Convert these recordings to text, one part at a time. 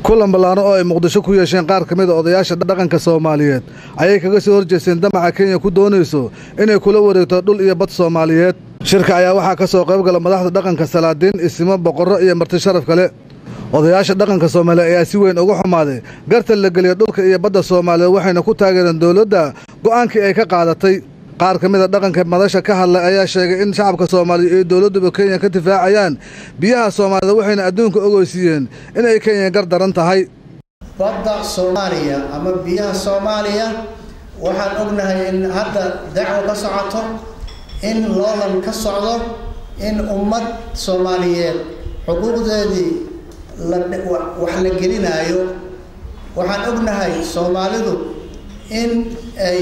kulan ballaaran oo ay Muqdisho ku yeesheen qaar ka mid ah odayaasha dhaqanka Soomaaliyeed ayay kaga soo horjeesteen damaca Kenya ku doonayso inay kula wareegto dhul iyo bad Soomaaliyeed. Shirka ayaa waxaa ka soo qayb galay madaxda dhaqanka Salaadiin, Isimo, Boqorro iyo marti sharaf kale. Odayaasha dhaqanka Soomaaliyeed ayaa si weyn uga xumaaday garta la galiyo dhulka iyo badda Soomaaliyeed waxayna ku taageereen dawladda go'aankii ay ka qaadatay. qaar ka mid ah dhaqanka madasha ka hadlay ayaa sheegay in shacabka Soomaaliyeed ay dawladdu Kenya ka difaacayaan biyaha Soomaaliyeed waxayna adduunka ogeysiiyeen in ay Kenya gar daran tahay. badda Soomaaliya ama biyaha Soomaaliya waxaan ognahay in hadda dacwo ka socoto in loolan ka socdo in ummad Soomaaliyeed xuquuqdeedii wax la gelinayo. waxaan ognahay Soomaalidu in ay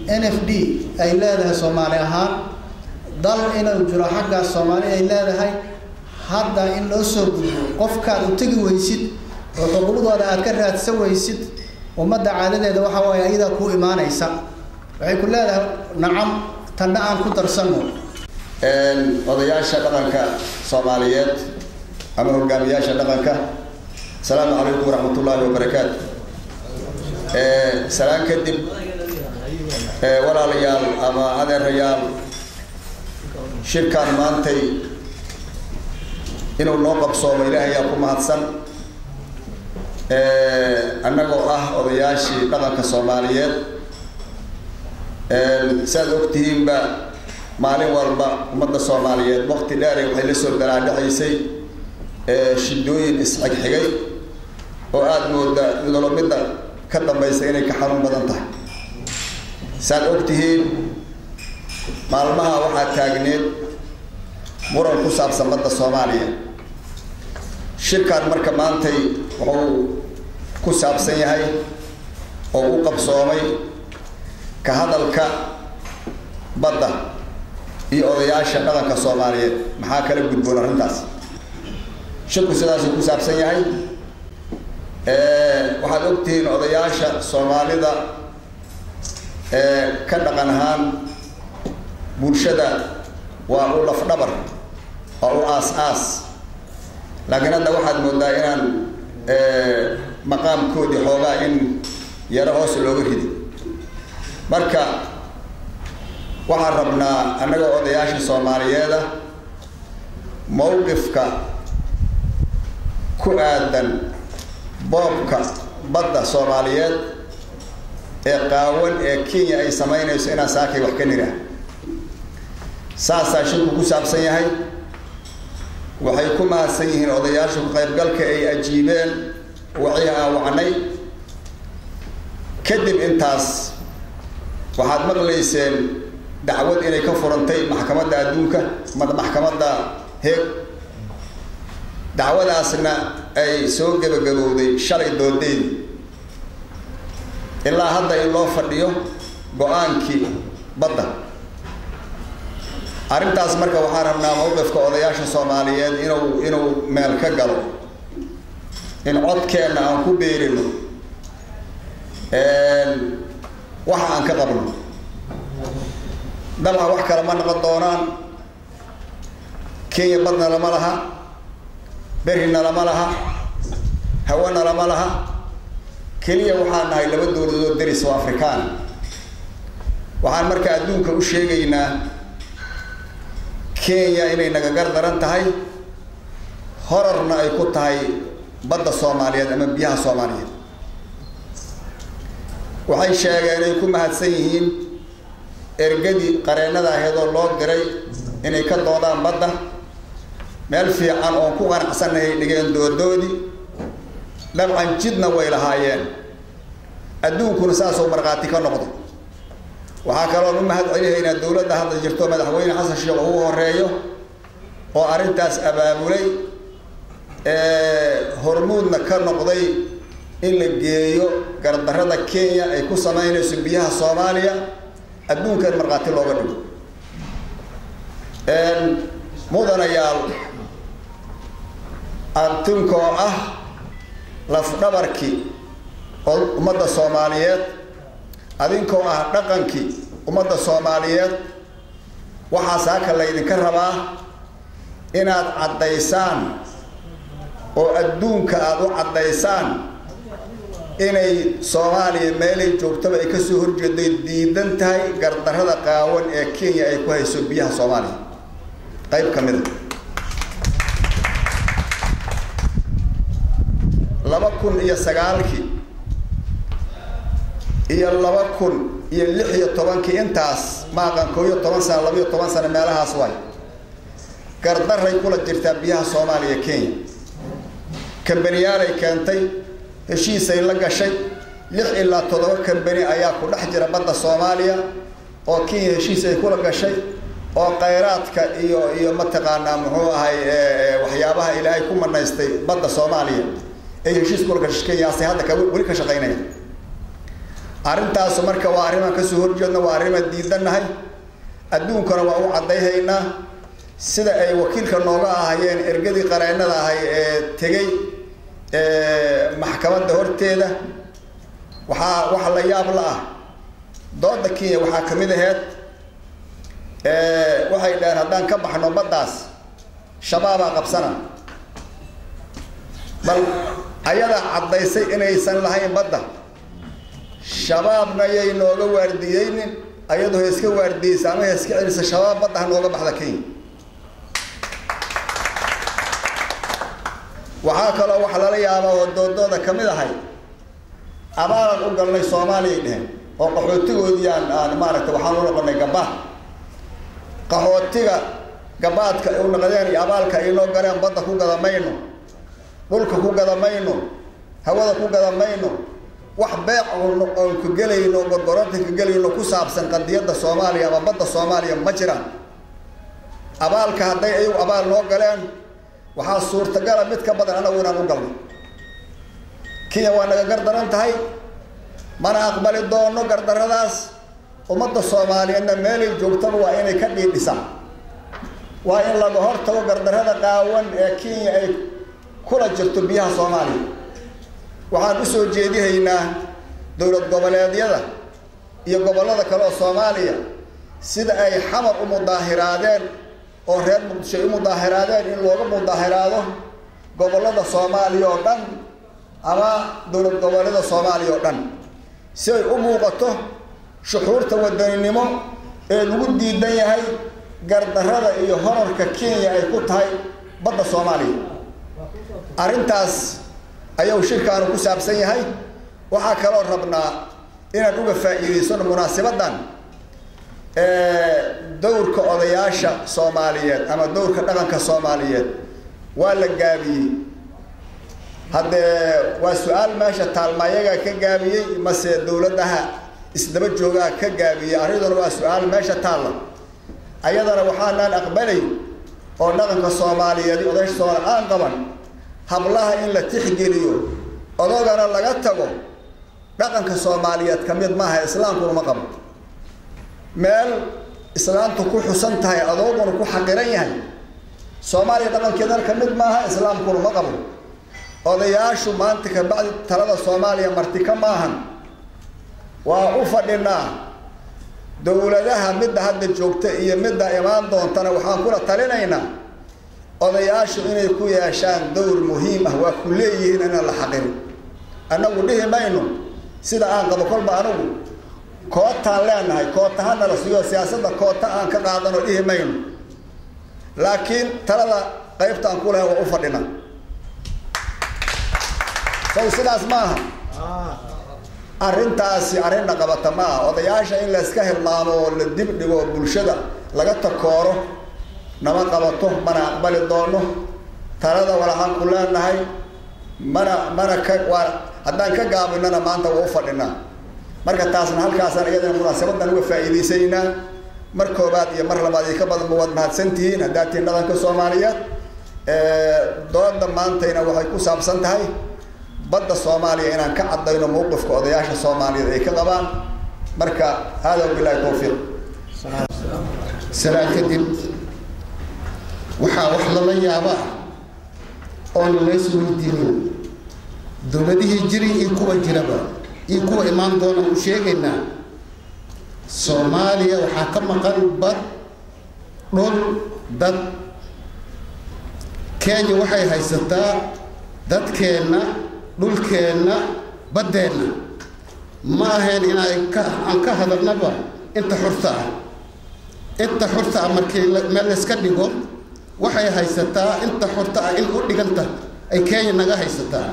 NFD ay leedahay Soomaali ahaan dal inuu jiro xagga Soomaali ay leedahay hadda in loo soo gudbo qofka u tagi weysid oo xuquuqdooda aad ka raadsan weysid ummadda caadadeeda waxa way ayada ku iimaanaysa waxay ku leedahay nacam tan aan ku darsano odayaasha dhaqanka Soomaaliyeed ama hogaamiyaasha dhaqanka salaamu calaykum waraxmatullaahi wabarakaatuh salaan kadib walaalayaal ama adeerayaal shirkaan maantay inuu noo qabsoomo Ilaahay ayaa ku mahadsan annagoo ah odayaashii dhaqanka Soomaaliyeed saad ogtihiinba maalin walba ummadda Soomaaliyeed waqti dheer waxay la soo daraadhacaysay shidooyin isxigxigay oo aad mooda nolomida ka dambaysa inay ka xanuun badan tahay. saad ogtihiin maalmaha waxaa taagneed muran ku saabsan badda Soomaaliya. shirkaan marka maantay wuxuu ku saabsan yahay oo u qabsoomay ka hadalka badda iyo odayaasha dhaqanka Soomaaliyeed maxaa kala gudboon arrintaas. shirku sidaas ku saabsan yahay waxaad ogtihiin odayaasha Soomaalida ka dhaqan ahaan bulshada waa u laf dhabar oo u aas laakiin hadda waxaad moodaa inaan maqaamkoodii xoogaa in yara hoos looga rido. marka waxaan rabnaa annaga odayaasha Soomaaliyeed mowqifka ku aadan boobka badda Soomaaliyeed ee qaawan ee Kenya ay sameynayso inaan saakay wax ka niraa saasa shirku ku saabsan yahay. waxay ku mahadsan yihiin odayaasha ku qaybgalka ay ajiibeen wixii aan wacnay. kadib intaas waxaad maqlayseen dacwad inay ka furantay maxkamadda adduunka maxkamadda Hague. dacwadaasna ay soo gabagabowday shalay doodeedii ilaa hadda in loo fadhiyo go'aankii badda. arrintaas marka waxaan rabnaa mowqifka odayaasha Soomaaliyeed inuu meel ka galo in codkeena aan ku beerino waxa aan ka qabno. dabcan wax kale ma noqon doonaan. Kenya badna lama laha, berrina lama laha, hawana lama laha. keliya waxaan nahay laba dawladood deris oo Afrikaan. waxaan marka adduunka u sheegaynaa Kenya inay naga gar daran tahay horarna ay ku tahay badda Soomaaliyeed ama biyaha Soomaaliyeed. waxay sheegeen inay ku mahadsan yihiin ergadii qareenada ahaydoo loo diray inay ka doodaan badda meel fiican oo ku qanacsanay dhigeen doodoodii dabcan jidna way lahaayeen adduunkuna saasoo marqaati ka noqdo. waxaa kaloo u mahad celinaynaa dawladda hadda jirto madaxweyne Xasan Sheekh ugu horeeyo oo arrintaas abaabulay hormuudna ka noqday in la geeyo gardarrada Kenya ay ku sameynayso biyaha Soomaaliya adduunkan marqaati looga dhigo. mudanayaal adduunkoo ah laf dhabarkii ummadda Soomaaliyeed adinkoo ah dhaqankii ummadda Soomaaliyeed waxaa saaka la idinka rabaa inaad caddaysaan oo adduunka aad u cadaysaan inay Soomaaliya meel ay joogtaba ay ka soo horjeeday diidan tahay gardarrada qaawan ee Kenya ay ku hayso biyaha Soomaaliya qayb kamid ah 2009 iyo 2016 intaas ma aqaan 12 sano 12 sano meelahaas way gardarray kula jirta biyaha Soomaaliya Kenya كمبنيال أي كانتي هشي سيلا قشي 6 إلا 7 كمبني أيا كل حجر بدأ الصومالية أو كي هشي سيكون قشي أو قيرات كإيو متقانا محو هاي وحيابها إلى يكون من يستي بدأ الصومالية أي هشي سيكون قشي كي ياسي هذا كولي كشقيني أرنتا سمرك وارما كسهور جنة وارما ديدن هاي أدون كانوا وعو عديها إنا سيدا أي وكيل كنوغا هايين إرقدي قرائنا هاي تجي محكمة دهورتيدا وحا لا ياب لا dood Kenya waxa kamid ahayd waxay dheer hadaan ka baxno badaas shabaab qabsana bal ayada cadaysay inaysan lahayn badda shabaabna ay nooga waardiyeen ayadoo iska waardiyay ama iska cirisa shabaab badda nooga baxda Kenya waxa kale wax la yaabo oo doodooda kamid ahay abaaran u galnay Soomaaliya dheen oo qaxootigoodii aan maaragtay waxaan u noqonay gabaa qaxootiga gabaadka ay u noqdeen iyo abaalka ay noo galeen badda ku gadamayno dhulka ku gadamayno hawada ku gadamayno wax beec oo ku galayno gorgorada ku galayno ku saabsan qadiyada Soomaaliya ama badda Soomaaliya ma jiraan abaalka haday ay abaal noo galeen waxa suurtagal mid ka badan ana wanaag u galno Kenya waa naga gardaran tahay mana aqbali doono gardaradaas ummadda Soomaaliyeedna meel ay joogtaba waa inay ka dhiidhisaan waa in laga hortago gardarada qaawan ee Kenya ay kula jirto biyaha Soomaaliya waxaan u soo jeedihaynaa dawlad goboleedyada iyo gobolada kale oo Soomaaliya sida ay xamar u mudaahiraadeen oo reer Muqdisho u mudaahiraadeen in looga mudaahiraado gobolada Soomaaliya oo dhan ama dawlad goboleedyada Soomaaliya oo dhan si ay u muuqato shucuurta wadaninimo ee lagu diidan yahay gardarrada iyo horarka Kenya ay ku tahay badda Soomaaliya arintaas ayuu shirkaan ku saabsan yahay waxa kale oo rabnaa inaan uga faa'iideysano munaasabadan dowrka odayaasha Soomaaliyeed ama dowrka dhaqanka Soomaaliyeed waa la gaabiyay hadda waa su'aal meesha taalmayaga ka gaabiyay mase dawladaha isdaba jooga ka gaabiyay aridana waa su'aal meesha taala ayadana waxaan aqbalay oo dhaqanka Soomaaliyeed odayaasha Soomaaliyeed qaban hablaha in la tixgeliyo odogana laga tago dhaqanka Soomaaliyeed kamid maaha islaamku ma qabo meel islaamtu ku xusan tahay adoguna ku xaqiran yahay Soomaaliya dhaqankeeda kamid maaha islaamku ma qabo odayaashu maanta ka bacdi talada Soomaaliya marti ka maahan waa u fadhinaa dawladaha midda hadda joogta iyo midda imaan doontana waxaan kula talinaynaa odayaashu inay ku yeeshaan dowr muhiim ah waa ku leeyihiin in la xaqirin anagu dhihi mayno sida aan qabo kolba anagu kootaan leenahay kootahana la siiyo siyaasadda koota aan ka qaadano dhihi mayno laakiin talada qaybtaan ku leeyahay waa u fadhinaa sidaas maaha arintaasi arina qabata maaha odayaasha in la iska hilmaamo oo la dib dhigo bulshada laga takooro nama qabato mana aqbali doono talada walahan ku leenahay mana ka hadaan ka gaabinana maanta waa u fadhinaa marka taasna halkaasna iyadana munaasabadan uga faa'iideysayna mar koobaad iyo mar labaad ay ka badan wad mahadsantihiin hadaatiin dhaqanka Soomaaliyeed dooda maantayna waxay ku saabsan tahay badda Soomaaliya inaan ka cadayno mowqifka odayaasha Soomaaliyeed ay ka qabaan marka hada billahi tawfiiq salaam kadib waxa wax la yaaba oo la isku weydiinay dawladihii jiray iyo kuwa jiraba iyo kuwa imaan doona u sheegayna Soomaaliya waxa ka maqan bad dhul dad Kenya waxay haysataa dadkeenna dhulkeenna baddeenna ma ahayn inaan ka hadalnaba inta xurta ah markii meel iska dhigo waxay haysataa inta xurta ah in u dhiganta ay Kenya naga haysataa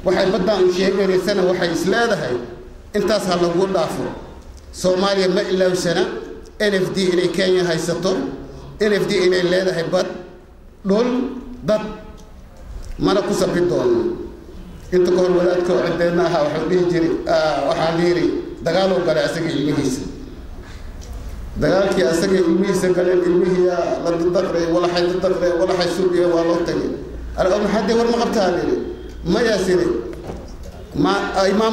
waxay baddaan u sheegaysana waxay isleedahay intaas ha lagu dhaafo Soomaaliya ma ilowsana NFD inay Kenya haysato NFD inay leedahay bad dhul dad mana ku sabri doono inta ka hor wadaadka oo cideena aha waxa dhihi jiray waxa liiri dagaal oo galay asaga ilmihiisa dagaalkii asaga ilmihiisa galeen ilmihiya la dadaqray wala xasuubiya waa loo tagay أنا حد يقول ما قبتها لي ما يصير ما أيمان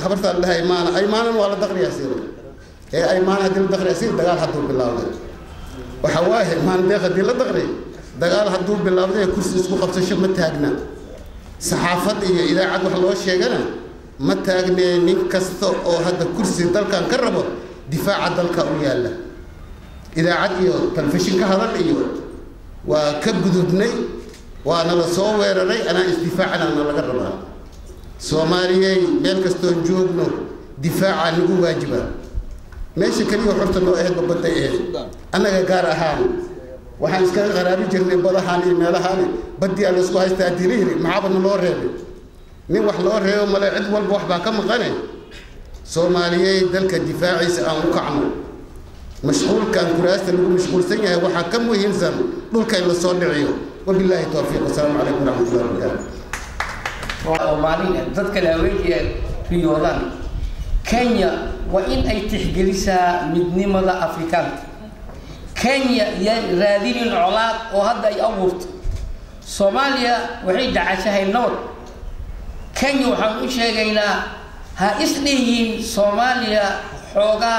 خبرت الله أيمان ولا دخل يصير أيمان هذي الدخل يصير دجال حدود بالله وحواه ما ندخل دي الدخل دجال حدود بالله ده كرسي اسمه خمسة شهور متهاجنا صحافة إذا عاد وحلوه شيء جنا متهاجنا نكسر أو هذا كرسي دلك كربه دفاع دلك وياله إذا عاد تلفشين كهذا وكبدودني وأنا بصور رأي أنا استدفاعنا أنا لقربها سوماليا بينكستون جوبنو دفاع عنه واجبا ماشي كليه حرت إنه إيه ضبط إيه أنا جار أهان وحنس كان غرابي جرني بدها هاني ماله هاني بدي على سكوها استأجريه معبنا لور هذي مين وحلور هذي وما لا عد والبوح بكم غني سوماليا دلك الدفاعي سأنقعنا مشغول كان كراس اللي مشغول سنة وحكم وينزل دول كان للصون عيو وبالله التوفيق والسلام عليكم ورحمة الله وبركاته. ومالين ضد كلاوي رياضان كينيا وإن أي تحجلسها من نملا أفريقيا كينيا رادين العلاق وهذا يأورت صوماليا وعيد عشها النور كينيا وحنوش هنا ها إسليين صوماليا حوجا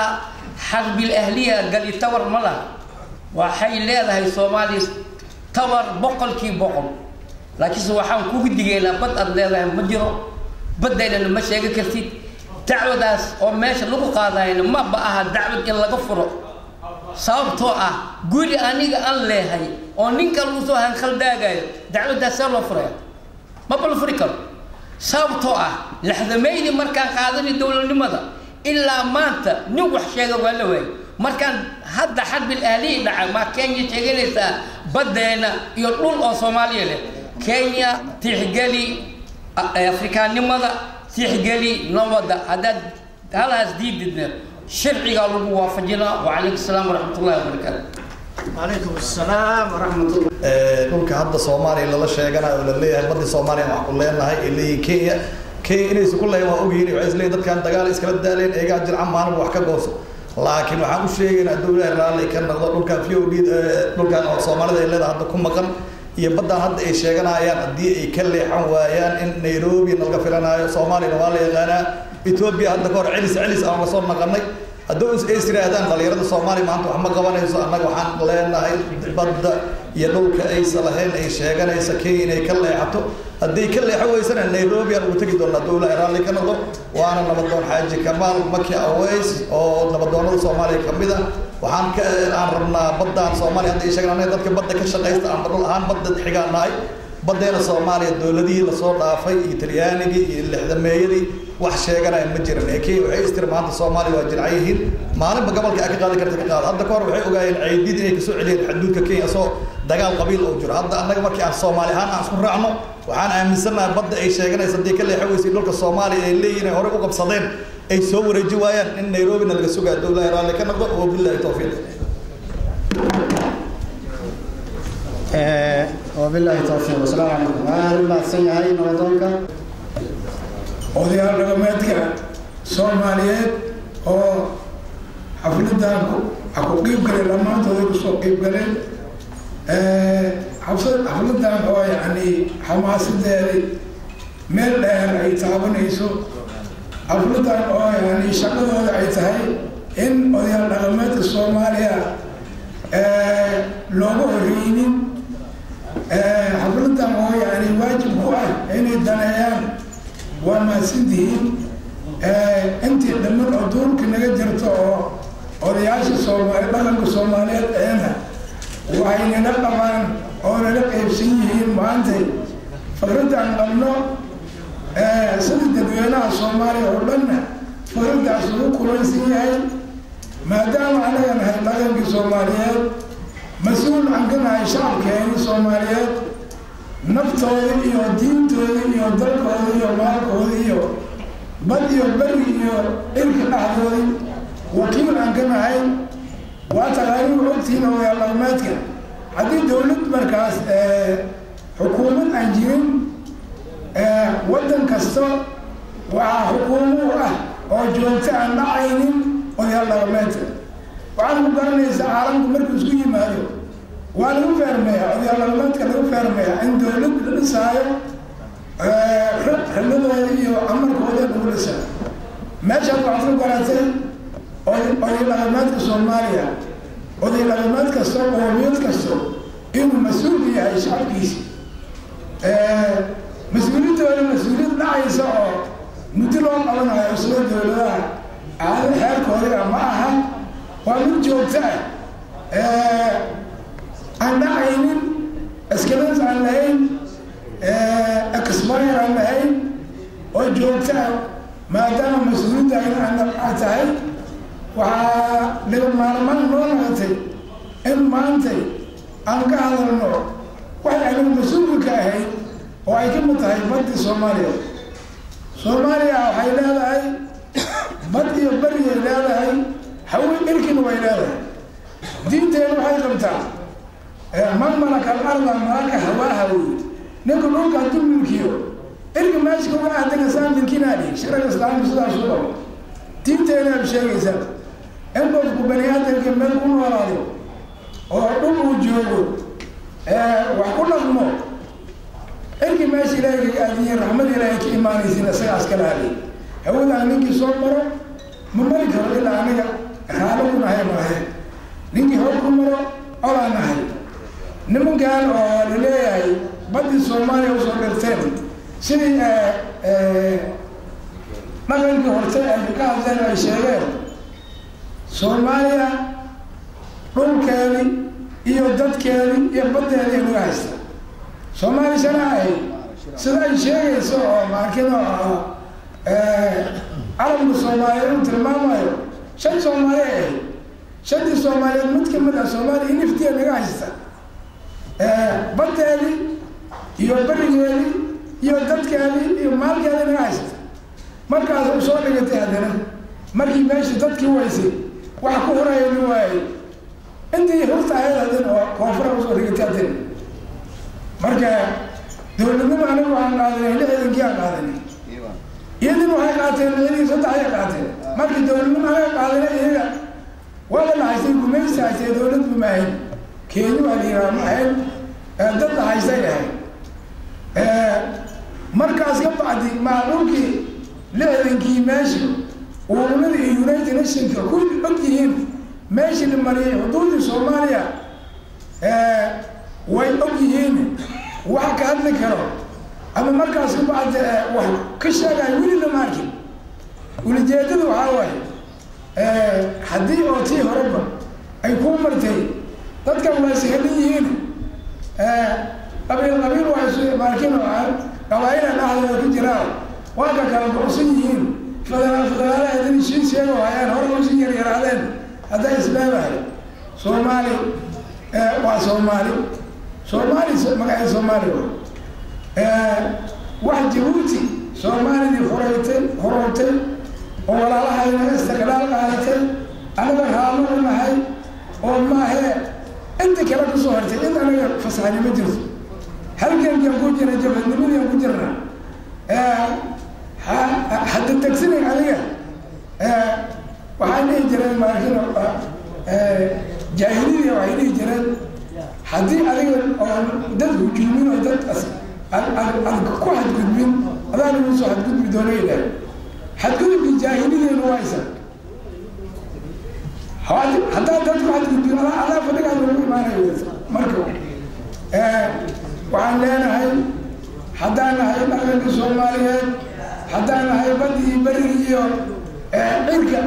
حرب الأهلية قال يتور ملا وحي لهذا هي صوماليا تور بقل كي بقل لكن سو حان كو ديغينا بد ادلها مجرو بدينا المشيغ كرتي دعوداس او ماشي لو قاداين ما باها دعوه ان لا فuro sababto ah guri aniga aan leeyahay oo ninka uu soo han khaldagayo dacwadaas loo furay ma bal furi karo sababto ah laxdameeydi markaan qaadani dawladnimada illa maanta nin wax sheega wala way markaan hadda xarb al-ahli dhaca ma Kenya sheeganaysa badeena iyo dhul oo Soomaaliya leh Kenya tixgali Afrikaanimada tixgali nabada hadda halaas diidna sharciga lagu waafajina wa alaykum asalaam wa rahmatullahi wa barakatuh عليكم السلام ورحمة الله. dhulka hadda Soomaaliya la sheeganayo la leeyahay badda Soomaaliya wax ku leenahay ilaa Kenya inay isku leeyahay waa ogyihiin waxay isleeyahay dadkan dagaal iskala daaleen eega jircan maalin wax ka gooso laakiin waxaan u sheegaynaa dawladda raalli ka noqdo dhulka dhulkan oo Soomaalida ay leedahay hadda ku maqan iyo badda hadda ay sheeganayaan hadii ay ka leexan waayaan in Nairobi laga filanayo Soomaaliya waa la yaqaanaa Ethiopia hadda kor cilis aan soo naqanay hadduu is yiraahdaan dhalinyarada Soomaaliya maanta wax ma qabanayso annaga waxaan leenahay badda iyo dhulka ay salahayn ay sheeganaysa Kenya inay ka leexato haddii ka leexawaysana Nairobi aan u tagi doonaa dawladda raalli ka noqdo waana nabadoon Xaaji Kamaal Maki Aways oo nabadoonada Soomaaliya kamid ah waxaan aan rabnaa baddaan Soomaaliya hadda ay sheeganayaan dadka badda ka shaqeysta aan dhul ahaan badda xigaanahay baddeena Soomaaliya dawladihii la soo dhaafay iyo Talyaanigii iyo lixdameeyadii wax sheeganay ma jiran ee waxay istirmaanta Soomaaliya waa jircayihiin maalinba gobolka ka qaadi karta ka qaad hadda koor waxay ogaayeen ciidid inay ka soo celiyeen xuduudka Kenya soo dagaal qabiil oo jiro hadda annaga markii aan Soomaali ahaan aan isku raacno waxaan aaminsanahay badda ay sheeganaysa hadii ka leexaysay dhulka Soomaaliya ay leeyihiin hore u qabsadeen ay soo wareeji waayaan in Nairobi laga sugaa dawladda raalli ka noqdo oo billahi tawfiiq وبالله التوفيق والسلام عليكم الله سيهاي نودونك odayaal dhaqameedka Soomaaliyeed oo xafladan ku qeyb galay lamaantooda ku soo qeyb galeen xafladan oo yani xamaasadeeda meel dheer ay taabanayso xafladan oo yani shaqadooda ay tahay in odayaal dhaqameedka Soomaaliya looga horeynin xafladan oo yani waajib ku ah inay daneeyaan وما سيدين أنت لما الأدور كنا جرتوا ورياش الصومال بلغ الصوماليات أنا وعين نقمان أو نلقى بسيهم وعنتي فرد عن قلنا سيد الدوينة الصومالي ولنا فرد عن سلوك كلاسية ما دام علينا هاللغة الصوماليات مسؤول عن قناع الشعب كأني صوماليات نفتوذي iyo diintooda iyo dalkooda iyo maalkooda iyo bad iyo bari iyo ilka dhaxdooda wakiil aan ka nahay waa taqaaniin ogtiina waa laqmaadka haddii dowlad markaas xukuumad aan jirin waddan kasta waxaa xukuumo ah oo joogto aan dhacaynin odayaal laqmaadka waxaad ku garanaysaa caalamku markuu isku yimaado waa lagu feermeeya odayaal laqmaadka lagu feermeeya in dowlad la dhisaayo xilladooda iyo amarkooda lagu dhisaa meeshaad waxaad ku garatay oday laqamaadka Soomaaliya oday laqamaad kasta qowmiyad kasta inuu mas-uul yahay shacabkiisa mas-uuliyadooda mas-uuliyad dhacaysa oo muddo loo qabanayo sida dowladaha caado xeerkooda ma aha waa mid joogto ah aan dhacaynin askaraas aan lahayn expire aan lahayn oo joogto ah maadaama mas-uuliyadda ay tahay waxaa laga maarmaan noo noqotay in maantay aan ka hadalno waxay anigu mas-uulka ahayd oo ay ka mid tahay baddi Soomaaliya waxay leedahay bad iyo bariyay leedahay hawi irkina way leedahay diinteenu waxay qabtaa man malaka al-arda malaka hawaaha ninka dhulka dumilkiyo irka meesha uga aadaga saamilkinaadi sharaga islaamka sidaas u qabo diinteena ay sheegaysaa in qofku bani aadamka meel ku noolaado oo dhul uu joogo wax ku dhaqmo irka meesha ilaahay aadiye raxmad ilaahay ka imaanaysiin isaga iska laali hawada ninkii soo maro ma mari karo ilaa aniga xaalad nahay maahe ninkii hor ku maro ola nahay nimankan oo la leeyahay baddi Soomaaliya usoo dhirteen sidii dhaqankii horte ay ka hadleen ay sheegeen Soomaaliya dhulkeedii iyo dadkeedii iyo baddeedii lagu haysta Soomaaliya shana ay sida ay sheegayso oo markino calamka Soomaaliya uu tilmaamayo shan Soomaaliya shantii Soomaaliyeed mid ka mid ah Soomaaliya naftiya laga haysta baddeedii iyo barigeedii iyo dadkeedii iyo maalkeedii laga haysta markaas uu soo dhigatay haddana markii meeshii dadkii waysay wax ku horayay waayay intii horta ahayd oo koonfur usoo dhigatay haddana marka dowladnimo anigu waxaan qaadanay lixdankii aan qaadanay iyadina waxay qaateen lixdii saddex ay qaateen markii dowladnimo anaga qaadanay iyaga waa la haystay gumaysi haystay dowladdu ma ahayn Kenya waa liiraa ma ahayn dad la haystay ahayd markaas ka bacdi macluulkii lixdankii meeshii ururada iyo United Nationska kulli og yihiin meeshii la mariyay xuduudda Soomaaliya way og yihiin wax ka hadli karo ama markaas ka bacdi wax ka sheegay weli lama arkin ujeedadu waxaa waaye haddii oo tii horeba ay ku martay dadkan waa sahlan yihiin qabiil waa isu markin qabaayla dhaxdooda ku jiraan waa ka kala go'san yihiin fadalaala idin sheego hayaan hore u sii yaraadeen hadday isleedahay Soomaali waa Soomaali magaca Soomaali wax Djibouti Soomaalidii horeytay oo walaalahayna istiqlaal qaadatay anaga raamo nahay oo maahe inta kala ku soo hartay in anaga fasaxani ma jirto halkan ku jira jabadnimada ku jirna hadda tagsinay aniga waxaan dhihi jiray markino jaahiliya waxay dhihi jireen haddii adiga oo dad hujuumin oo dad aan ku xadgudbin adaan ugu soo xadgudbi doonayda xadgudubkii jaahiliyeenu waa isa haddaa dad ku xadgudbin adaa fadhigaad ugu imaanayo marka waxaan leenahay haddaan nahay dhaqanka Soomaaliyeed haddaan nahay baddi iyo bariga iyo cirka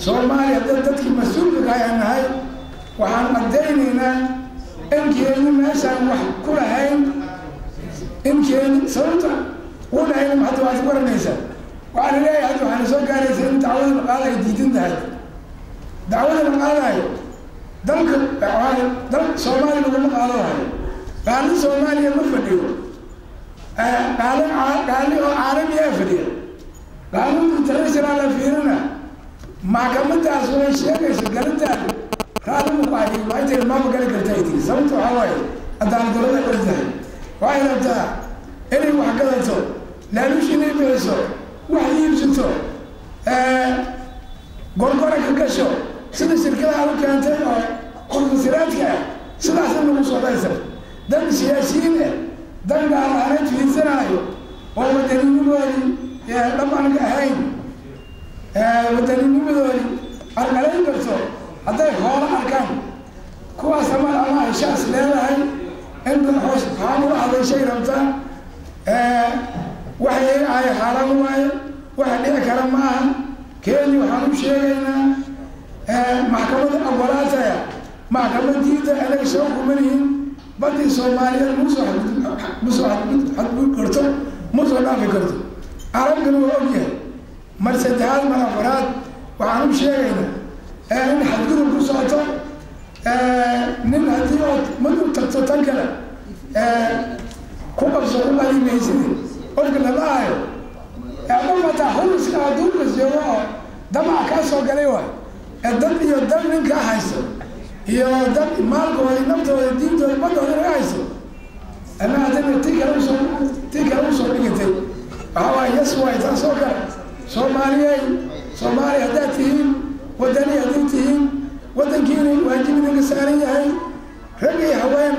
Soomaaliya dadkii mas-uulka ka ayaan nahay waxaan caddaynaynaa in Kenya meeshaan wax ku lahayn إن كان صوتا ولا هي ما تبغى تقول الناس وأنا لا أحد وأنا سو قال يصير دعوة المقالة جديدة ده دعوة المقالة دم سومالي بقول مقالة هاي قالوا سومالي ما فديو قالوا عالم يا فديو قالوا ترى على فيرنا ما كملت أسوأ شيء قالت قالوا مقالي ما يصير ما بقول كرتايتي سويت هواي أدان دولة كرتاي واحد أبدا إني وحكذا لا نشيني بيسو واحد يمشي غرغرة كشو سيد الشركة على كانت كل سيراتها سيد أحسن من صوتها دم سياسيين دم على في الزراعة ومدنيين مدوري طبعا كهين مدنيين مدوري الملايين برسو هذا هو الأركان كوا سمع الله شخص لا هاي عند الحوش عامل هذا الشيء رمضان وحي هاي حرام واحد كلام معه كان يحرم شيئا محكمة أولاتها محكمة جديدة على شوك منهم بدي سوماليا مسوح حد كرتو مسوح نافي كرتو عرب كانوا أوجه مرسد هذا من أفراد وحرم شيئا إن حدقوا بساطة نن هديوت منو تتنكلا كوبا بسوق الله يميزني أقول لا أما تحول سكادون بزيوه دمع كاسو قليوه الدم يدم منك حيسو يدم مالك وينبت ويدين ويبدأ ويرعيسو أنا هذا تيكروسو بيجتي هو يسوى يتسوكر سومالي هداتهم ودني هديتهم ودنكيني واجبين القسارية هاي ربي هوين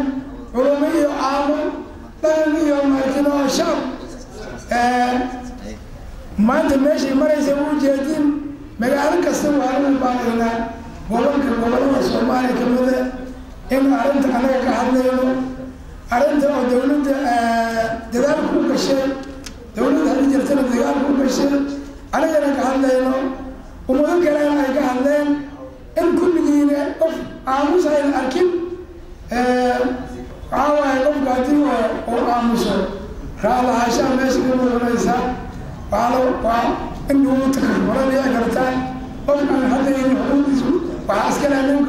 علومي وعامة طالبي ومالكنا وشاب ما أنت ماشي مرة يسوون جادين مقالك استوى على الباقينا وبلغ الصومالي كمذا إن أردت أنك كحدينه أردت دولة دلال كل شيء دولة هذه جرتنا دلال كل شيء أنا كحدينه ومذكر أنا كحدين إن كل دين أف عاموس هاي الأركب عاوة أف قاتل وعاموسه قال عشان ماشي كل رئيسا قالوا إنه تكبر لي أكرتان وأنا هذا ينحول وعسكر منك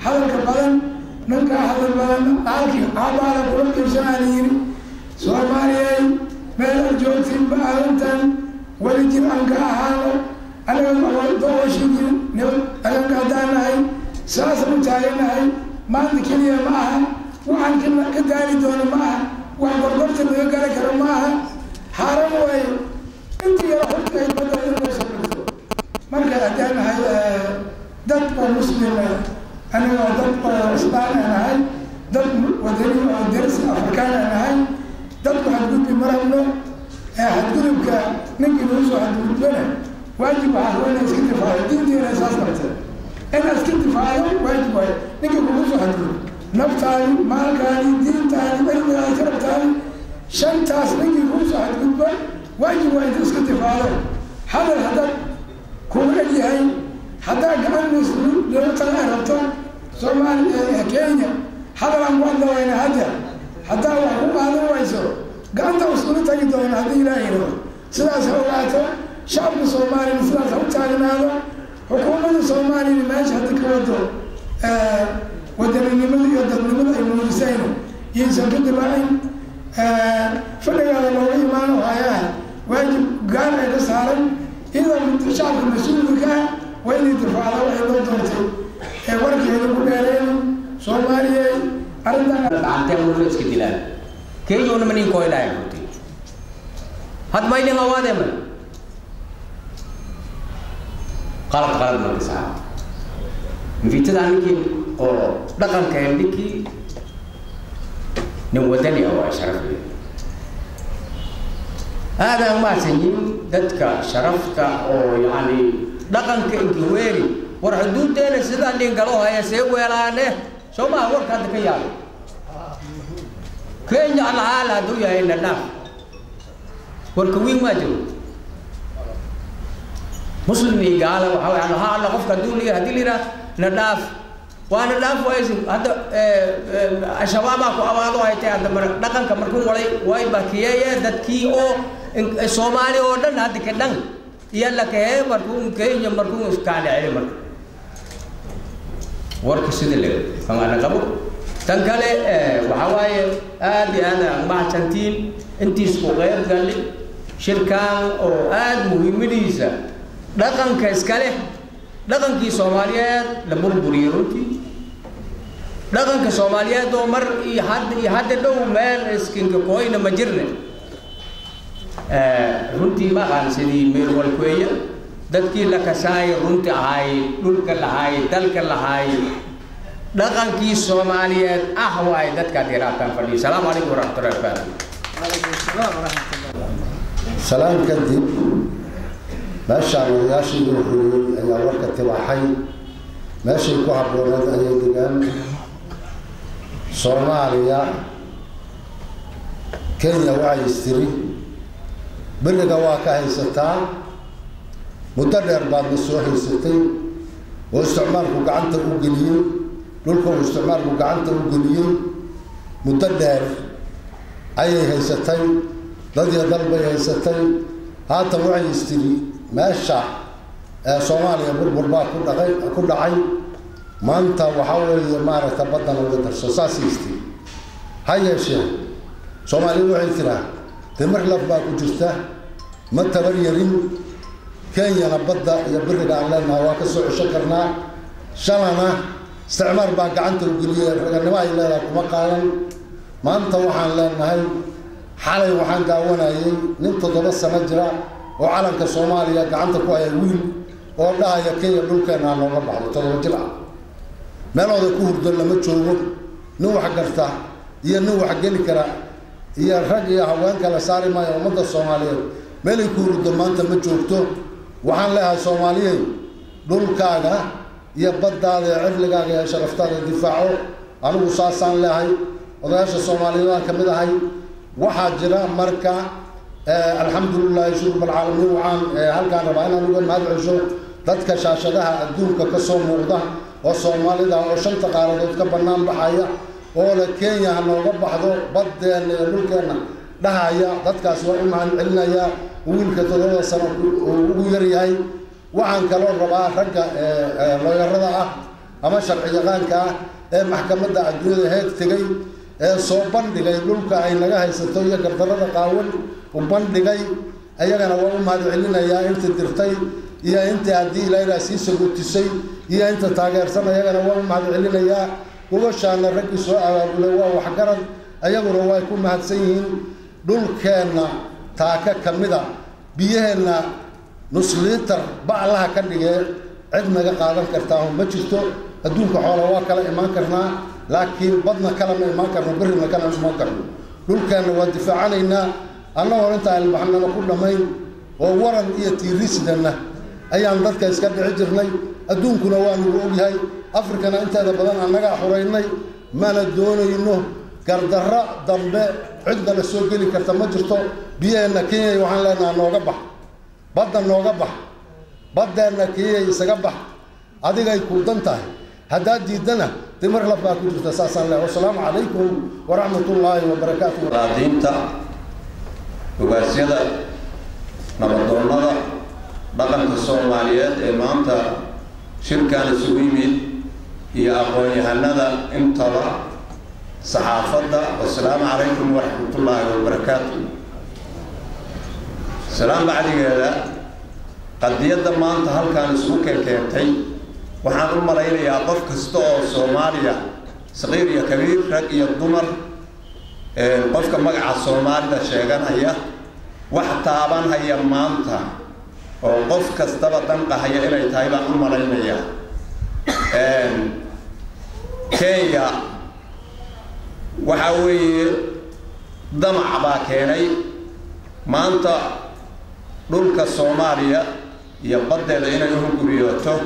هذا الكبدن منك هذا البدن أكيد عبارة كل إنسانين سومالي من الجوتين بأنتن ولجين أنك أهانو أنا أقول دوشين أنا كدانا هاي ساس متعلنا هاي ما عندك كلية معها وعن كداري دون معها وعن بربرت اللي قال كلام معها حرام وهي أنت يا أخوك هاي بدل المسلم مركز أدانا هاي دب مسلم أنا دب إسبان أنا هاي دب ودري ودرس أفريقيا أنا هاي دب حدود بمرمنا حدود بك نجي نوصل حدود لنا واجب على اسكت فاعل دي اساس مثلا انا اسكت فاعل واجب نجي نوصل حدود نفتاي ما كان دين تاني بين شرط تاني شن تاس نجي نوصل حدود واجب اسكت فاعل هذا الهدف كل اللي هي حتى كمان مسلم لو طلع ربطه سومان كينيا هذا الامر وين هذا حتى هو هذا ويسو قانت وصلت تجي دون هذه لا يرو سلاس هواته شعب الصومالي سلاس هوتانا حكومه الصومالي ما يشهد كودو ودني من يدن المسلمين ينسى دبعين فلقى لو ايمان وهاي واجب قال هذا صار اذا الشعب المسؤول كان وين يدفع له وين دورته ورجع يقول لهم صومالي أردنا عن تمر الاسكتلال كي يوم منين كويلا يقولي هاد ما يلين أواده من غلط ما بيسعى في تدانيك أو لكن كأنك نودني أو شرف لي هذا ما سنين دتك شرفك أو يعني لكن كأنك ويري ورحدود تاني سيدان اللي قالوها يا سيبو يا لانه شو ما هو كذا كيال كين على حالة دويا إن الناس والكوين ما جو مسلم يقال وحاول على حالة قف كدولي هدي لنا نداف وانا لا فايزين هذا الشباب اكو ابادو هايتي هذا دقن كمركون ولاي واي باكيه ددكي او سومالي او دن هاد كدن يلا كه مركون كينيا مركون اسكال علي مركون ورك سيدله فانا قبو تنكله وحواي ادي انا ما تنتين انتي سو غير قال لي شركان او اد مهمديسا دقن كاسكله دقن كي سوماليات لبربري روتي دقن كسوماليات دو مر يحد دو مال اسكن كوين مجرن runtii ma aan sidii meel walkeeya dadkii la kasaay runtii ahay dhulka lahay dalka lahay dhaqankii Soomaaliyeed ah way dadka diraatan fadhi salaamu alaykum warahmatullahi wabarakatuh salaam kadib meesha wadaashii wuxuu ayaa warka tibaaxay meeshii ku habboonad ayay degaan Soomaaliya Kenya waxay istiri beriga waa ka haysataa muddo dheer baad soo haysatay oo isticmaalku gacanta u geliyay dhulka uu isticmaalku gacanta u geliyay muddo dheer ayay haysatay dad iyo dal bay haysatay haatan waxay istiri meesha Soomaaliya burbur baa ku dhacay maanta waxa weeye maaragta badan uga darso saas istiri hayeeshee Soomaaliya waxay tiraa تمر لفظ كجسته ما تبريرين كينيا نبضة يبرد علينا وكسر شكرنا شلنا استعمار باق عنت الجلية النواي لا ما قال ما أنت وحن لنا هاي حالي وحن قاونا ننتظر بس مجرى وعلم كصوماليا قعنت كواي ويل والله يا كينيا بلوكنا أنا ربع تطلع ما له ذكور دل ما تشوفه نوح قرته نوح قلي كرا يا رجل يا هوان كلا ساري ما يوم ده الصوماليين ملكوا الدمان تمجوكتو وحن لها الصوماليين دول كاغا يبدأ هذا عفل كاغا يا شرفتان الدفاعه أنا وصاصان لهاي وضعش الصوماليين كمده هاي وحاجرة مركا الحمد لله يشوف بالعالمين وعن هل كان ربعنا نقول هذا العشو ضدك شاشدها الدول كقصة موضة والصومالي ده وشنت قارض كبرنام بحايا ولا كينيا أنا ربح ذو بدل ملكنا دهايا ضدك سواء مع علنا يا ويلك تدور سنة ويري هاي وعن كلام ربع رجع لا يرضى أما شرعي غانك محكمة الدنيا هيك تجي صوبان دقي ملك أي نجاه ستويا كرتنا قاول وبان دقي أي أنا وهم هذا علنا يا أنت درتي يا أنت هذه لا رئيس قلت شيء يا أنت تاجر سما يا أنا وهم هذا علنا يا وشان الرجل سواء ولا وحجرا أيام رواي يكون مهتسين دول كان تاكا كمدا بيهنا نص لتر بعلها كان عندنا قادم كرتاهم مجلسه الدون كحولا واكلا إيمان كرنا لكن بدنا كلام إيمان كرنا برنا كلام إيمان كرنا دول كان والدفاع علينا أنا وأنت البحنا كل مين وورن يتيريس دنا أيام ذلك يسكت عجرني الدون كنا وان هاي أفريقيا أنت هذا بدن أنك حريني ما ندون إنه كردراء ضمباء عندنا السوق اللي كرتمجرته بيئنا كيا يوحنا لنا نوجبح بدنا نوجبح بدنا كيا يسجبح هذا جاي كودنته هذا جدنا تمر لفظ كل تساسا الله والسلام عليكم ورحمة الله وبركاته. رادينتا وبسيطة نبضنا بقى الصوماليات إمامتا شركة السويمين هي أخواني هندا انتظر صحافة والسلام عليكم ورحمة الله وبركاته. السلام بعد كذا قد يدما أنت هل كان سوق الكيتي وحنا الملايين يا قف كستو صوماليا صغير يا كبير رقي الضمر قف كمجع الصومالي شيئا هي وحتى هي مانتا وقف كستبا تنقى هي إلى تايبا الملايين يا كيا وحوي دمع باكيني ما أنت دولك الصومالية يبدل إلى يوم كبيرته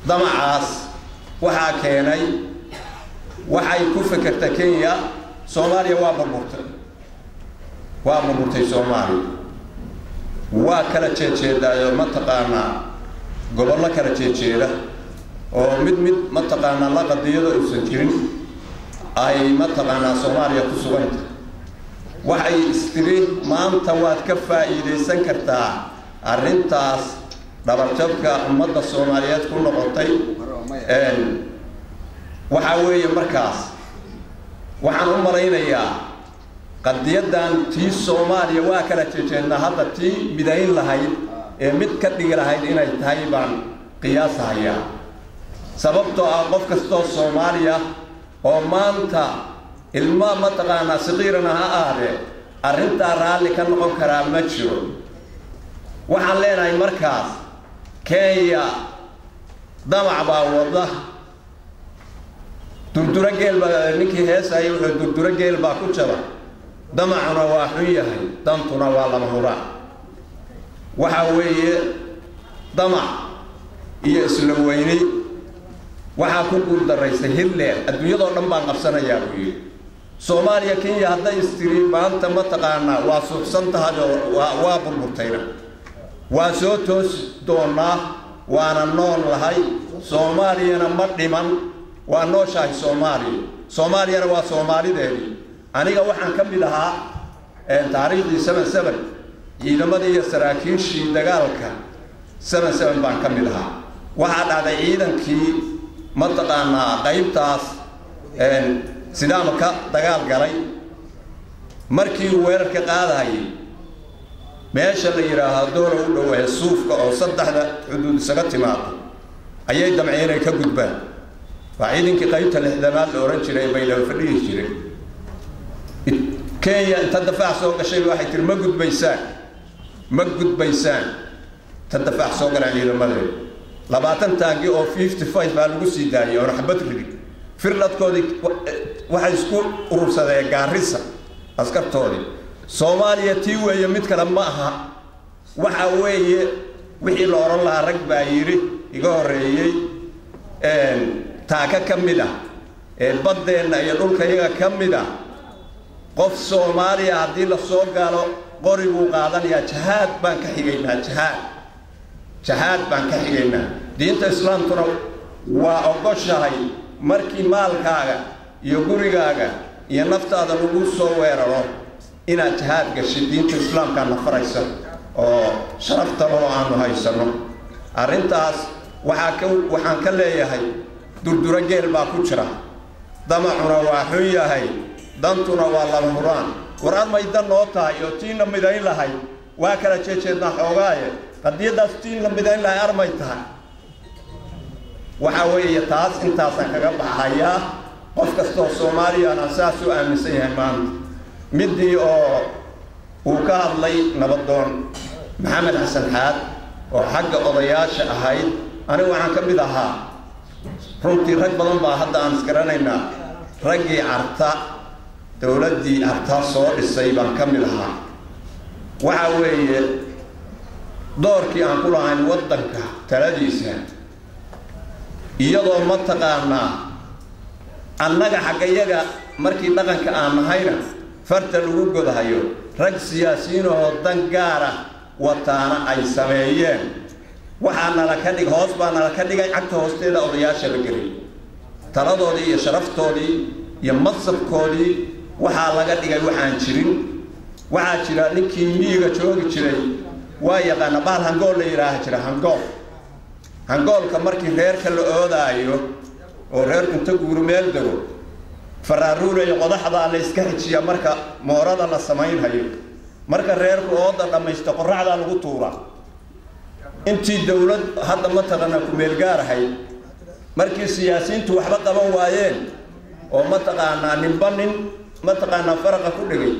دمع عاص وحكيني وحي كفكر تكيا صوماليا وابربورتي صومالي وكلا تشيتشي دا منطقة قبل كلا تشيتشي oo mid mataqaanaa la qadiyado uusan jirin ay mataqaanaa Soomaaliya ku suganta waxay istiri maanta waad ka faa'iideysan kartaa arrintaas dhabarjabka ummadda Soomaaliyeed ku noqotay waxa weeye markaas waxaan u malaynayaa qadiyadan tii Soomaaliya waa kala jeejeedna hadda tii midayn lahayd ee mid ka dhigi lahayd inay tahay baan qiyaasayaa sababtoo ah qof kastoo Soomaaliya oo maanta ilma mataqaanaa saqiirana ha aadee arrintaa raalli ka noqon karaa ma jiro waxaan leenahay markaas Kenya damac baa wada durdura geel baa ninkii heesay wuxuu durdura geel baa ku jaba damacuna waa xun yahay dantuna waa lama huraan waxa weeye damac iyo isla weyni waxa ku guul daraysay Hitler adduunyada oo dhan baan qabsanayaa buu Soomaaliya Kenya hadday istiri maanta mataqaanaa waa suuqsan tahay waa burburtayna waa soo toos doonaa waana nool lahay Soomaaliyana ma dhiman waa nooshahay Soomaaliyana waa Soomaalideedii aniga waxaan ka mid ahaa taariikhdii 77 ciidamadii iyo saraakiishii dagaalka 77 baan ka mid ahaa waxaa dhacday ciidankii mataqaanaa qaybtaas sidaamka dagaal galay markii uu weerarka qaadayay meesha la yiraahdo dooro u dhow suufka oo saddexda xuduud isaga timaado ayay damceen ka gudbaan ciidankii qaybta lixdamaad la oran jiray bay la fadhiyi jiray Kenya inta dafaac soo gashay waxay tir ma gudbaysaan tadafaac soo galaan ciidamada 20 taangi oo 55 baa lagu sii daayay oo xabad ridi firladkoodii waxay isku urursadeen Gaarisa askartoodii Soomaaliya tii weeye mid kale ma aha waxa weeye wixii la oran lahaa rag baa yiri iga horeeyay taaka kamida badeena iyo dhulka iyaga kamida qof Soomaaliya hadii la soo galo qorigu qaadanaya jihaad baan ka xigaynaa jihaad baan ka xigaynaa diinta islaamkuna waa ogoshahay markii maalkaaga iyo gurigaaga iyo naftaada lagu soo weeraro inaad jihaad gashay diinta islaamka nafaraysa oo sharafta loo aanu haysano arrintaas waxaan ka leeyahay durdura geel baa ku jira damacuna waa xun yahay dantuna waa lama huraan warad maydan noo tahay oo tiina midayn lahay waa kala jeejeedna xoogaaye qadiyadaas tiin la midayn lahay armay tahay waxa weeye taas intaasan kaga baxayaa qof kastoo Soomaaliya aan asaas u aaminsan yahay maanta midii oo uu ka hadlay nabadoon Maxamed Xasan Xaad oo xagga odayaasha ahayd anigu waxaan ka mid ahaa runtii rag badan baa hadda aan isgaranaynaa raggii Carta dawladdii Carta soo dhisay baan ka mid ahaa waxa weeye doorkii aan ku lahayn waddanka taladiisa iyadoo mataqaanaa annaga xaggayaga markii dhaqanka aan nahayna farta lagu godahayo rag siyaasiyiin oo dan gaar ah wataana ay sameeyeen waxaana la ka dhig hoos baana la ka dhigay cagta hoosteeda odayaasha la gelay taladoodii iyo sharaftoodii iyo mansabkoodii waxaa laga dhigay waxaan jirin waxaa jira ninkii miyiga joogi jiray waa yaqaana bahal hangool la yiraahdo jira hangoolka markii reerka la oodaayo oo reerku inta guuru meel dago faraaruule iyo qodaxda la iska xijiya marka moorada la sameeynayo marka reerku ooda dhamaysto qorraxda lagu tuura intii dawlad hadda ma taqana ku meel gaarahay markii siyaasiyiintu waxba qaban waayeen oo ma taqaana ninbanin ma taqaana faraqa ku dhigay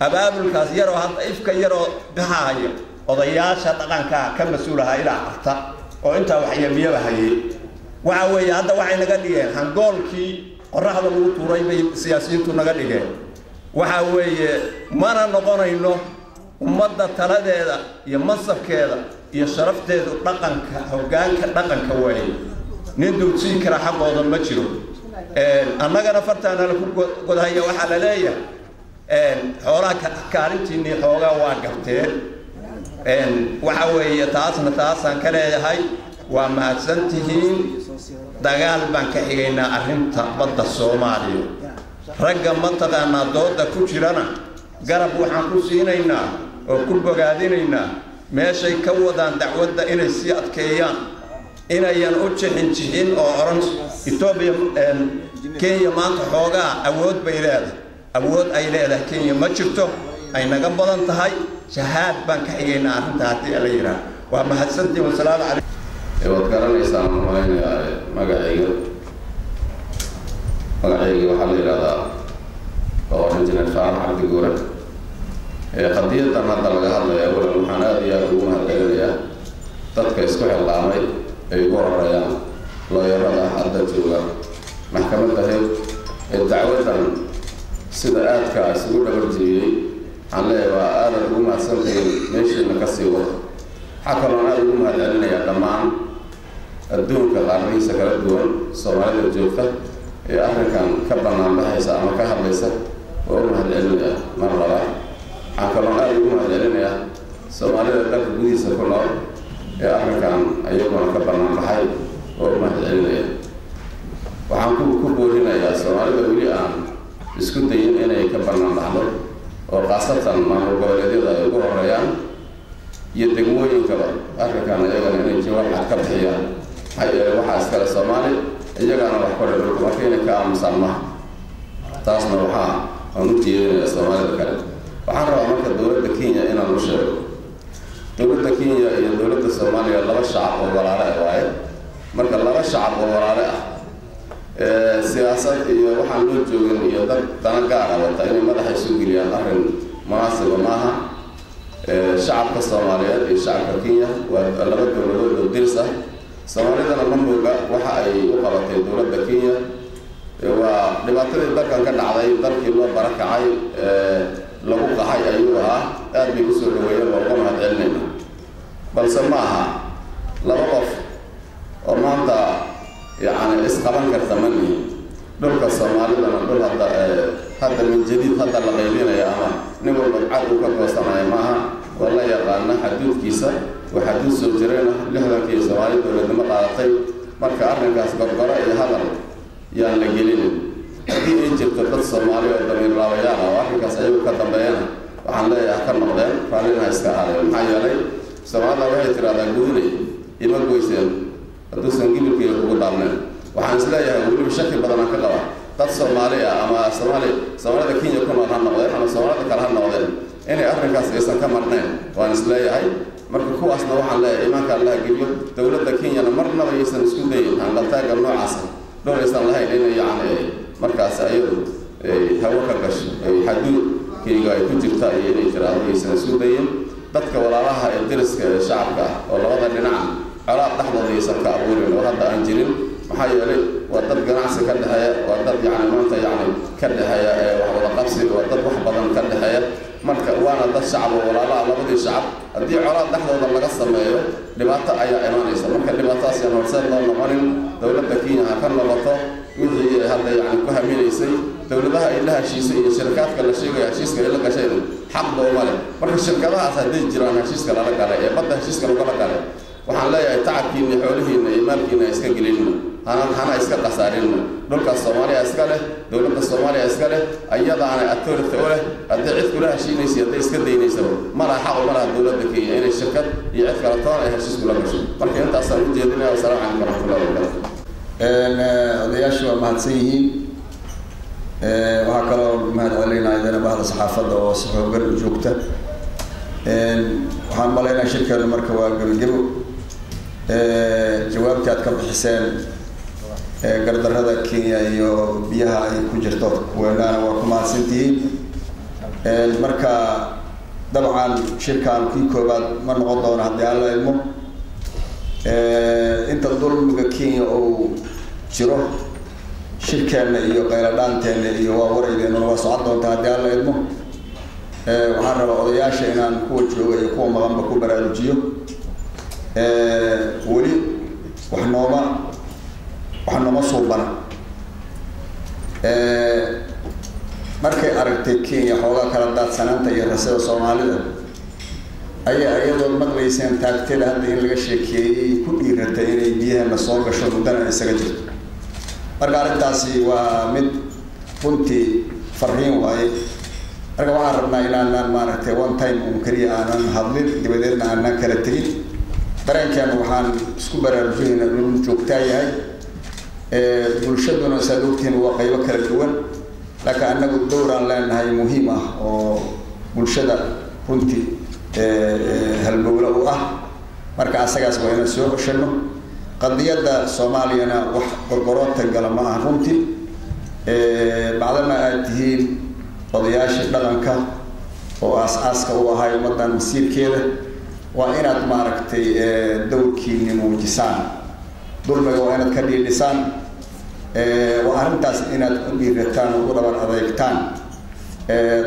abaabulkaas yar oo hadda ifka yar oo baxaaya odayaasha dhaqanka ka mas'uulaha ila Carta oo inta waxyamiya hayay waxa weeye hadda waxay naga dhigeen hangoolkii qorraxda lagu tuuray bay siyaasiyiintu naga dhigeen waxa weeye mana noqonayno ummadda taladeeda iyo mansabkeeda iyo sharafteedu dhaqanka hoggaanka dhaqanka weeye nin dawladsi kara xaqooda ma jiro annagana fartaana la ku godahaya waxa la leeyahay xoolaha kaalintiinii xoogaa waa garteen waxa weeye taasna taasaan ka leeyahay waa mahadsantihiin dagaal baan ka xigaynaa arrinta badda Soomaaliya ragga mataqaanaa dooda ku jirana garab waxaan ku siinaynaa oo ku bogaadinaynaa meeshay ka wadaan dacwadda inay sii adkeeyaan inayan u jixin oo oran Ethiopia Kenya maanta xoogaa awood bay leedahay awood ay leedahay Kenya ma jirto ay naga badan tahay shahaad baan ka xigaynaa arrinta hadii la yiraahdo waa mahadsantiin wasalaam calaykum waad garanaysaa magacayga waxaa la yidhahdaa oo injineer Faarax Cabdi Guure qadiyadan hadda laga hadlaya awlan waxaan aad iyo aad ugu mahadcelinayaa dadka isku xilqaamay ay ugu horreeyaan looyarada hadda jooga maxkamadda heeg ee dacwadan sida aadka isugu dhabarjiyey waxaan leeyahay waa aadan ugu mahadsantahay meeshiina ka sii wado waxaa kaloo aad ugu mahadcelinayaa dhammaan adduunka qaaradiisa kala duwan Soomaalida joogta ee arrinkan ka bannaan baxaysa ama ka hadlaysa oo u mahadcelinayaa mar labaad waxaan kaloo aad ugu mahadcelinayaa Soomaalida dalka gudihiisa ku nool ee arrinkan ayaguna ka bannaan baxay oo u mahadcelinaya waxaan ku boorinayaa Soomaalida weli aan isku dayin inay ka bannaan baxdo oo khaasatan maamul goboleedyada ay ugu horreeyaan iyo degmooyinkaba arrinkan ayagana inay jawaab cad ka bixiyaan maxaa yeelay waxaa iskale Soomaali iyagana wax ku dhigto marka inay ka aamusaan maaha taasna waxaa aan u jeedinayaa Soomaalida kale waxaan rabaa marka dowladda Kenya inaan u sheego dowladda Kenya iyo dowladda Soomaaliya laba shacab oo walaalo ah waaye marka laba shacab oo walaalo ah siyaasad iyo waxaan loo joogin iyo dad dana gaar ah wata inay madaxa isu geliyaan arrin munaasiba maaha shacabka Soomaaliyeed iyo shacabka Kenya waa laba dowladood oo diris ah Soomaalidana ma mooga waxa ay u qabatay dowladda Kenya waa dhibaatadii dalkan ka dhacday dalkii loo barakacay lagu qaxay ayuu ahaa aad bay u soo dhaweeyeen waa uga mahadcelinayna balse ma aha laba qof oo maanta يعني إسقاطاً كرتمني دول كصومالي لما دول هذا من جديد هذا اللي غيرنا يا أما نقول بعد وكوسنا معها والله يقالنا حدود كيسة وحدود سجرنا لهذا كيس صومالي دول لما قاطي مرك أرنا كاس قرقرة هذا يعني لجلين أكيد إنجب تبت صومالي ودمين راويانا واحد كسيب كتبيانا وحنا لا يحكم مقدم فعلنا إسكاهالي محيا لي صومالي واحد ترى دعوني يبغى كويسين aduusan gilibkii ugu dhaarneen waxaan isleeyahay weli shaki badan ka qaba dad Soomaaliya ama Soomaalida Kenya ku nool ha noqdeen ama Soomaalida kale ha noqdeen inay arrinkaas aysan ka marneen waan isleeyahay marka kuwaasna waxaan leeyahay imaanka Allah geliyo dowladda Kenya marnaba aysan isku dayin aan la taagan noocaas dowlaysan lahayn inay yani markaas ayadu hawo ka gasho xaduudkayga ay ku jirta inay jiraan aysan isku dayin dadka walaalaha ee deriska ee shacabka oo labada dhinac علاقة لحظة يسمى أبوين وهذا أنجلين محيا لي وضد جناس كالحياة وضد يعني ما أنت يعني كالحياة وهذا قبسي وضد وحبا كالحياة مرك وانا ضد الشعب ولا لا بدي الشعب أدي علاقة لحظة ولا قصة ما يو لبعض أي إيمان يسمى مرك لبعض أسيا مرسل الله نمرين دولة كينيا هكذا لبعض مثل هذا يعني كهمين يسي دولتها إلها شيء شركات كلا شيء شيء كلا كشيء حق وماله مرك الشركات أسد جيران شيء كلا لا كلا بدها شيء كلا لا كلا waxaan leeyahay tacabkiina xoolihiina iyo maalkiina iska gelina hana iska qasaarinna dhulka Soomaaliya iska leh dowladda Soomaaliya iska leh ayadaana authority u leh hadii cid kula heshiinaysa hadii iska daynaysa mala xaq u mala dowladda Kenya inay shirkad iyo cid kale toona ay heshiis kula gasho marka intaas aan u jeedinayo salaamu calaykum warahmatullahi wabarakatuh odayaashu waa mahadsan yihiin waxaa kaloo mahadcelinayaa idana bahda saxaafadda oo si xooggan u joogta waxaan maleynayaa shirkeenu marka waa gabagabo jawaabta aad ka bixiseen gardarrada Kenya iyo biyaha ay ku jirto weelana waa ku mahadsantihiin marka dabcan shirkan kii koobaad ma noqon doono haddii aan la ilmo inta dulmiga Kenya oo jiro shirkeena iyo qayladhaanteena iyo waa waraydeena waa socod doonta haddii aan la ilmo waxaan rabaa odayaasha inaan kuwa jooga iyo kuwa maqanba ku baraarujiyo weli wax nooma suubana markay aragtay Kenya xoogaa kala daadsanaanta iyo rasada Soomaalida ayaa iyadoo maqlayseen taagteeda hadda in laga sheekeeyay ku dhiiratay inay biyaha soo gasho muddana isaga jirto marka arrintaasi waa mid runtii farriin waaye marka waxaan rabnaa inaanan maaragtay one time un keliya aanan hadlin dabadeedna aanan kala tegin dareenkeena waxaan isku baraarujinayna inuu joogtaa yahay bulshaduna saad ogtihiin waa qaybo kala duwan laakiin annagu dowraan leenahay muhiim ah oo bulshada runtii halbowla u ah marka asagaas waa inaan soo ceshano qadiyadda soomaaliyana wax gorgoroonta gala ma aha runtii bacdama aad tihiin odayaashii dhaqanka oo aas-aaska u ahay ummaddan masiirkeeda waa inaad maaragtay dowrkiini muujisaan dulmiga waa inaad ka dhiidhisaan waa arrintaas inaad ku dhiirataan oo u dhabar adeegtaan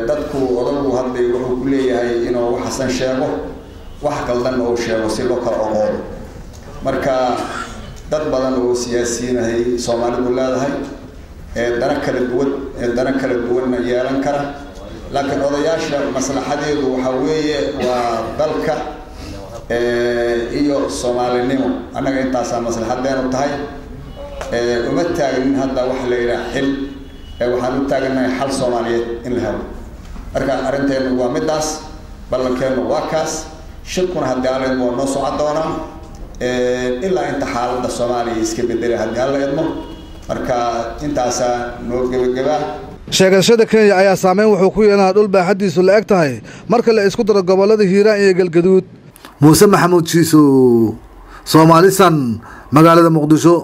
dadku odagu hadlay wuxuu ku leeyahay inuu waxasan sheego wax qaldan oo sheego si loo kala oqoodo marka dad badan oo siyaasiyiinahay Soomaalidu leedahay dana kala duwan yeelan kara laakiin odayaasha maslaxadeedu waxa weeye waa dalka iyo Soomaalinimo anaga intaas maslaxadeenu tahay uma taagin hadda wax la yiraahdo xil waxaan u taaganahay xal Soomaaliyeed in la helo marka arinteenu waa midaas ballankeenu waa kaas shirkuna haddii alla idmo noo socon doona ilaa inta xaaladda Soomaaliya iska bedelay haddii alla idmo marka intaasa noo gabagaba sheegashada Kenya ayaa saameyn wuxuu ku yeelanaa dhul baaxadiisu la eg tahay marka la isku daro gobolada Hiiraan iyo Galgaduud Muuse Maxamuud Shiiso Soomaalisan magaalada Muqdisho